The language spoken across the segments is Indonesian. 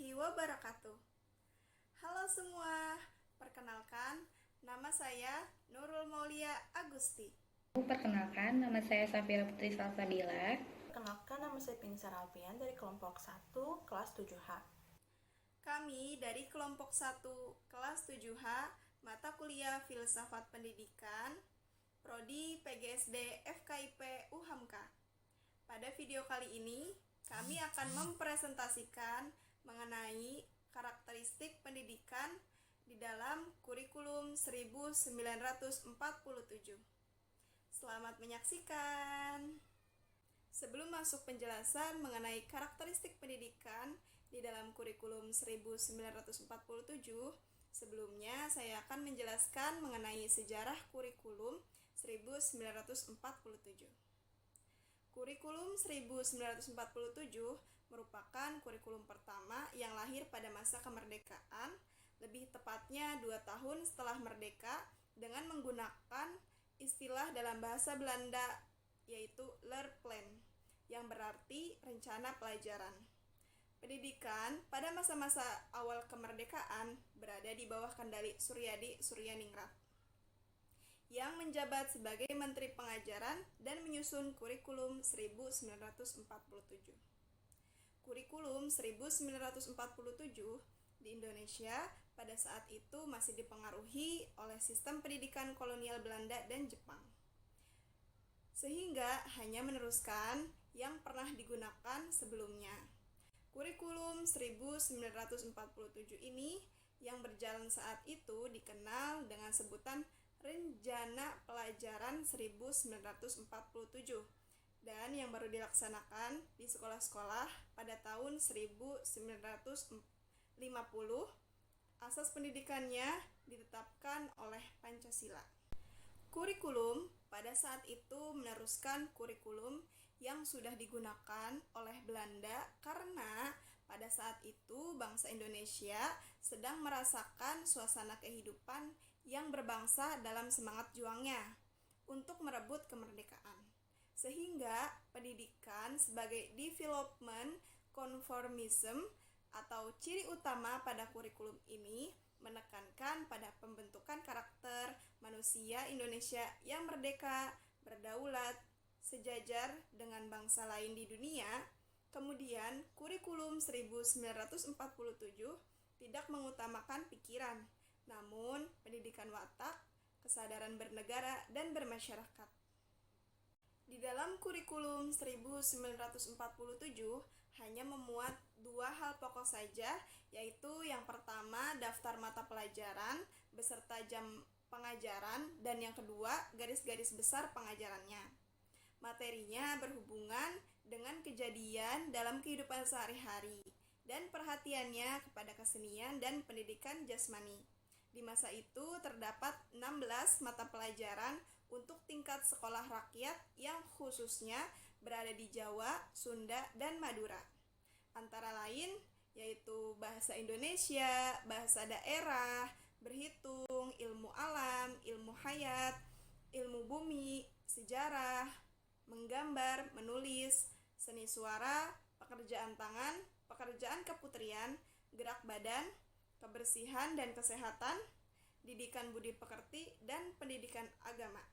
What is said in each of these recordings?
warahmatullahi wabarakatuh. Halo semua, perkenalkan nama saya Nurul Maulia Agusti. Perkenalkan, nama saya Safira Putri Salsabila. Perkenalkan, nama saya Pinsar Alfian dari kelompok 1, kelas 7H. Kami dari kelompok 1, kelas 7H, mata kuliah Filsafat Pendidikan, Prodi PGSD FKIP UHAMKA. Pada video kali ini, kami akan mempresentasikan mengenai karakteristik pendidikan di dalam kurikulum 1947. Selamat menyaksikan. Sebelum masuk penjelasan mengenai karakteristik pendidikan di dalam kurikulum 1947, sebelumnya saya akan menjelaskan mengenai sejarah kurikulum 1947. Kurikulum 1947 merupakan kurikulum pertama yang lahir pada masa kemerdekaan, lebih tepatnya 2 tahun setelah merdeka, dengan menggunakan istilah dalam bahasa Belanda yaitu leerplan, yang berarti rencana pelajaran. Pendidikan pada masa-masa awal kemerdekaan berada di bawah kendali Suryadi Suryaningrat, yang menjabat sebagai Menteri Pengajaran dan menyusun kurikulum 1947. Kurikulum 1947 di Indonesia pada saat itu masih dipengaruhi oleh sistem pendidikan kolonial Belanda dan Jepang, sehingga hanya meneruskan yang pernah digunakan sebelumnya. Kurikulum 1947 ini yang berjalan saat itu dikenal dengan sebutan Rencana Pelajaran 1947 dan yang baru dilaksanakan di sekolah-sekolah pada tahun 1950. Asas pendidikannya ditetapkan oleh Pancasila. Kurikulum pada saat itu meneruskan kurikulum yang sudah digunakan oleh Belanda karena pada saat itu bangsa Indonesia sedang merasakan suasana kehidupan yang berbangsa dalam semangat juangnya untuk merebut kemerdekaan. Sehingga pendidikan sebagai development conformism atau ciri utama pada kurikulum ini menekankan pada pembentukan karakter manusia Indonesia yang merdeka, berdaulat, sejajar dengan bangsa lain di dunia. Kemudian, kurikulum 1947 tidak mengutamakan pikiran, namun pendidikan watak, kesadaran bernegara dan bermasyarakat. Di dalam kurikulum 1947 hanya memuat 2 hal pokok saja, yaitu yang pertama daftar mata pelajaran beserta jam pengajaran, dan yang kedua garis-garis besar pengajarannya. Materinya berhubungan dengan kejadian dalam kehidupan sehari-hari dan perhatiannya kepada kesenian dan pendidikan jasmani. Di masa itu terdapat 16 mata pelajaran untuk tingkat sekolah rakyat yang khususnya berada di Jawa, Sunda, dan Madura. Antara lain yaitu bahasa Indonesia, bahasa daerah, berhitung, ilmu alam, ilmu hayat, ilmu bumi, sejarah, menggambar, menulis, seni suara, pekerjaan tangan, pekerjaan keputrian, gerak badan, kebersihan dan kesehatan, didikan budi pekerti, dan pendidikan agama.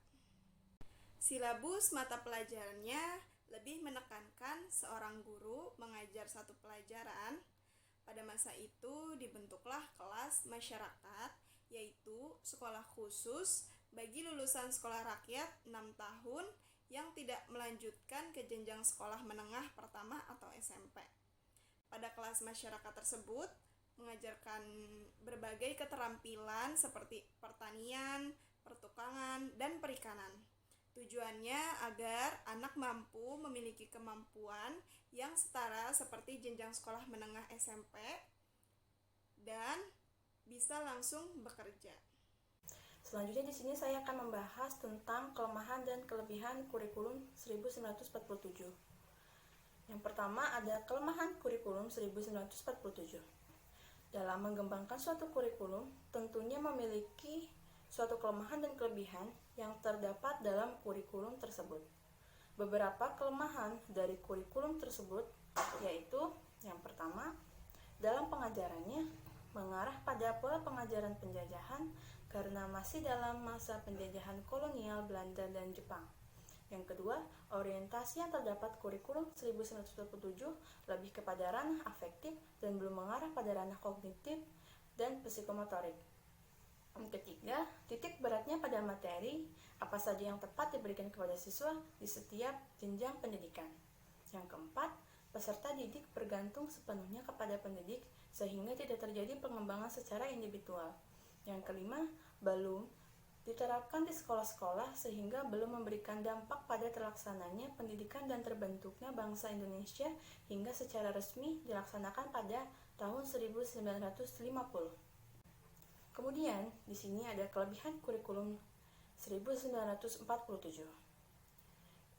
Silabus mata pelajarannya lebih menekankan seorang guru mengajar satu pelajaran. Pada masa itu dibentuklah kelas masyarakat, yaitu sekolah khusus bagi lulusan sekolah rakyat 6 tahun yang tidak melanjutkan ke jenjang sekolah menengah pertama atau SMP. Pada kelas masyarakat tersebut mengajarkan berbagai keterampilan seperti pertanian, pertukangan, dan perikanan. Tujuannya agar anak mampu memiliki kemampuan yang setara seperti jenjang sekolah menengah SMP dan bisa langsung bekerja. Selanjutnya di sini saya akan membahas tentang kelemahan dan kelebihan kurikulum 1947. Yang pertama ada kelemahan kurikulum 1947. Dalam mengembangkan suatu kurikulum, tentunya memiliki suatu kelemahan dan kelebihan yang terdapat dalam kurikulum tersebut. Beberapa kelemahan dari kurikulum tersebut yaitu yang pertama, dalam pengajarannya mengarah pada pola pengajaran penjajahan karena masih dalam masa penjajahan kolonial Belanda dan Jepang. Yang kedua, orientasi yang terdapat kurikulum 1947 lebih kepada ranah afektif dan belum mengarah pada ranah kognitif dan psikomotorik. Yang ketiga, titik beratnya pada materi apa saja yang tepat diberikan kepada siswa di setiap jenjang pendidikan. Yang keempat, peserta didik bergantung sepenuhnya kepada pendidik sehingga tidak terjadi pengembangan secara individual. Yang kelima, belum diterapkan di sekolah-sekolah sehingga belum memberikan dampak pada terlaksananya pendidikan dan terbentuknya bangsa Indonesia hingga secara resmi dilaksanakan pada tahun 1950. Kemudian, di sini ada kelebihan kurikulum 1947.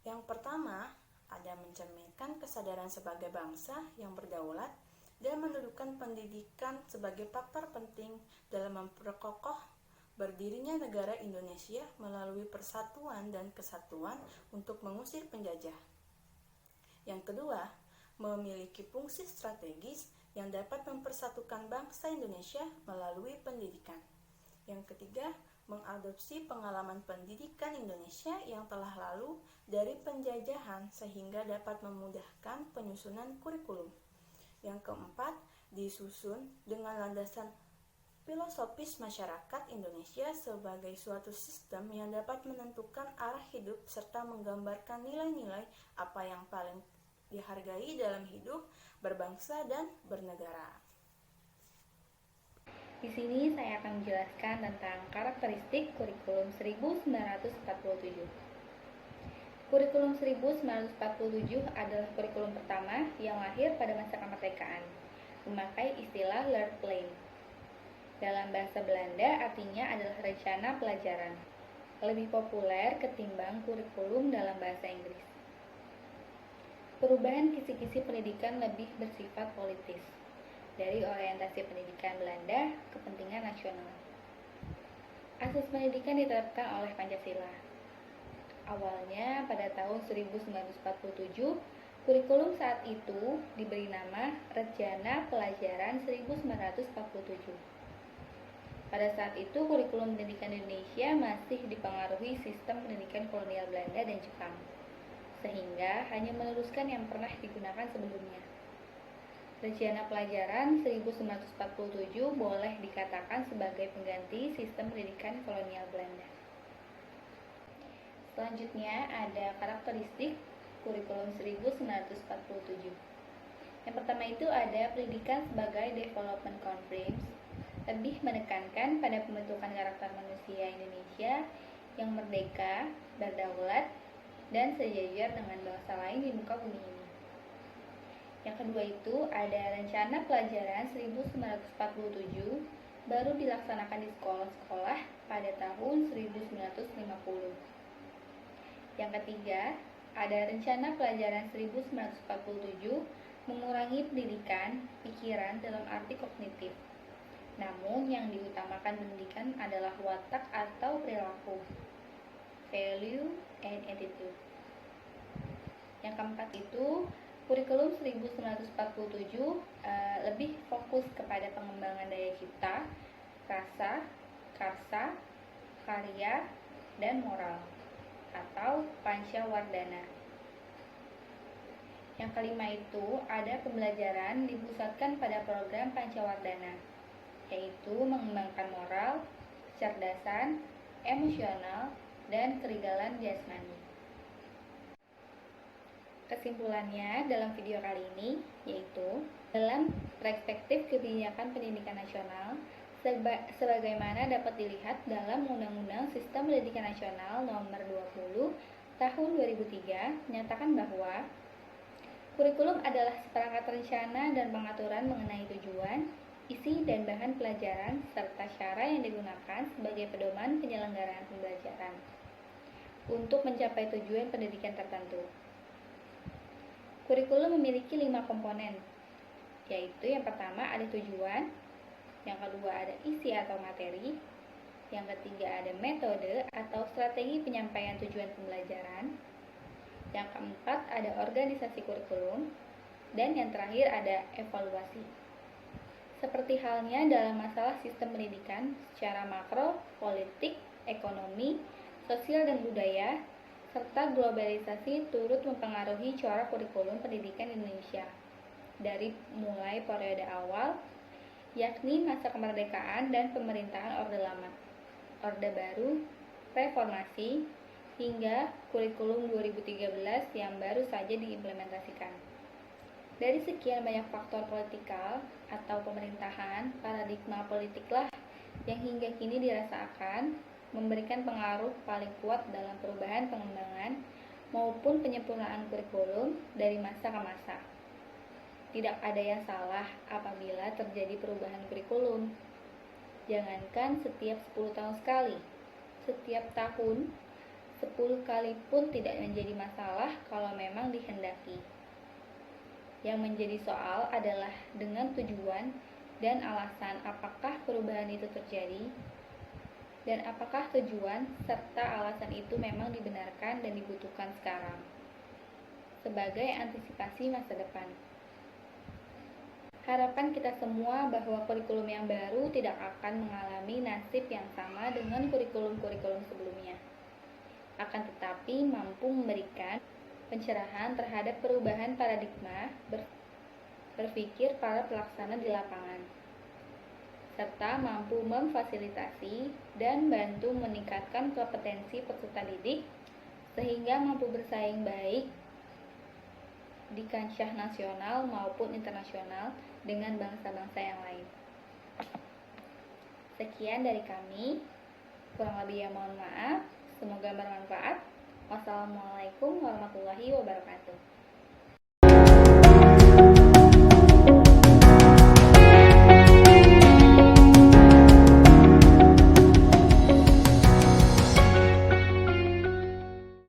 Yang pertama, ada mencerminkan kesadaran sebagai bangsa yang berdaulat dan mendudukan pendidikan sebagai faktor penting dalam memperkokoh berdirinya negara Indonesia melalui persatuan dan kesatuan untuk mengusir penjajah. Yang kedua, memiliki fungsi strategis yang dapat mempersatukan bangsa Indonesia melalui pendidikan. Yang ketiga, mengadopsi pengalaman pendidikan Indonesia yang telah lalu dari penjajahan sehingga dapat memudahkan penyusunan kurikulum. Yang keempat, disusun dengan landasan filosofis masyarakat Indonesia sebagai suatu sistem yang dapat menentukan arah hidup serta menggambarkan nilai-nilai apa yang paling dihargai dalam hidup, berbangsa, dan bernegara. Di sini saya akan menjelaskan tentang karakteristik kurikulum 1947. Kurikulum 1947 adalah kurikulum pertama yang lahir pada masa kemerdekaan, memakai istilah Leerplan Plan. Dalam bahasa Belanda artinya adalah rencana pelajaran, lebih populer ketimbang kurikulum dalam bahasa Inggris. Perubahan kisi-kisi pendidikan lebih bersifat politis, dari orientasi pendidikan Belanda ke kepentingan nasional. Asas pendidikan diterapkan oleh Pancasila. Awalnya pada tahun 1947, kurikulum saat itu diberi nama Rencana Pelajaran 1947. Pada saat itu, kurikulum pendidikan Indonesia masih dipengaruhi sistem pendidikan kolonial Belanda dan Jepang, sehingga hanya meneruskan yang pernah digunakan sebelumnya. Rencana Pelajaran 1947 boleh dikatakan sebagai pengganti sistem pendidikan kolonial Belanda. Selanjutnya ada karakteristik kurikulum 1947. Yang pertama itu ada pendidikan sebagai development conference, lebih menekankan pada pembentukan karakter manusia Indonesia yang merdeka, berdaulat, dan sejajar dengan bangsa lain di muka bumi ini. Yang kedua itu ada Rencana Pelajaran 1947 baru dilaksanakan di sekolah-sekolah pada tahun 1950. Yang ketiga, ada Rencana Pelajaran 1947 mengurangi pendidikan pikiran dalam arti kognitif. Namun yang diutamakan pendidikan adalah watak atau perilaku, value and attitude. Yang keempat itu kurikulum 1947 lebih fokus kepada pengembangan daya cipta, rasa, karsa, karya, dan moral atau Pancawardhana. Yang kelima itu ada pembelajaran dipusatkan pada program Pancawardhana, yaitu mengembangkan moral, kecerdasan, emosional, dan keregalan jasmani. Kesimpulannya dalam video kali ini yaitu dalam perspektif kebijakan pendidikan nasional sebagaimana dapat dilihat dalam Undang-Undang Sistem Pendidikan Nasional Nomor 20 Tahun 2003 menyatakan bahwa kurikulum adalah seperangkat rencana dan pengaturan mengenai tujuan, isi dan bahan pelajaran, serta cara yang digunakan sebagai pedoman penyelenggaraan pembelajaran untuk mencapai tujuan pendidikan tertentu. Kurikulum memiliki 5 komponen, yaitu yang pertama ada tujuan, yang kedua ada isi atau materi, yang ketiga ada metode atau strategi penyampaian tujuan pembelajaran, yang keempat ada organisasi kurikulum, dan yang terakhir ada evaluasi. Seperti halnya dalam masalah sistem pendidikan secara makro, politik, ekonomi, sosial dan budaya, serta globalisasi turut mempengaruhi corak kurikulum pendidikan Indonesia. Dari mulai periode awal, yakni masa kemerdekaan dan pemerintahan Orde Lama, Orde Baru, Reformasi, hingga kurikulum 2013 yang baru saja diimplementasikan. Dari sekian banyak faktor politikal atau pemerintahan, paradigma politiklah yang hingga kini dirasakan memberikan pengaruh paling kuat dalam perubahan pengembangan maupun penyempurnaan kurikulum dari masa ke masa. Tidak ada yang salah apabila terjadi perubahan kurikulum. Jangankan setiap 10 tahun sekali, setiap tahun 10 kali pun tidak menjadi masalah kalau memang dikehendaki. Yang menjadi soal adalah dengan tujuan dan alasan apakah perubahan itu terjadi, dan apakah tujuan serta alasan itu memang dibenarkan dan dibutuhkan sekarang sebagai antisipasi masa depan. Harapan kita semua bahwa kurikulum yang baru tidak akan mengalami nasib yang sama dengan kurikulum-kurikulum sebelumnya, akan tetapi mampu memberikan pencerahan terhadap perubahan paradigma berpikir para pelaksana di lapangan, serta mampu memfasilitasi dan bantu meningkatkan kompetensi peserta didik sehingga mampu bersaing baik di kancah nasional maupun internasional dengan bangsa-bangsa yang lain. Sekian dari kami, kurang lebih ya mohon maaf, semoga bermanfaat. Wassalamualaikum warahmatullahi wabarakatuh.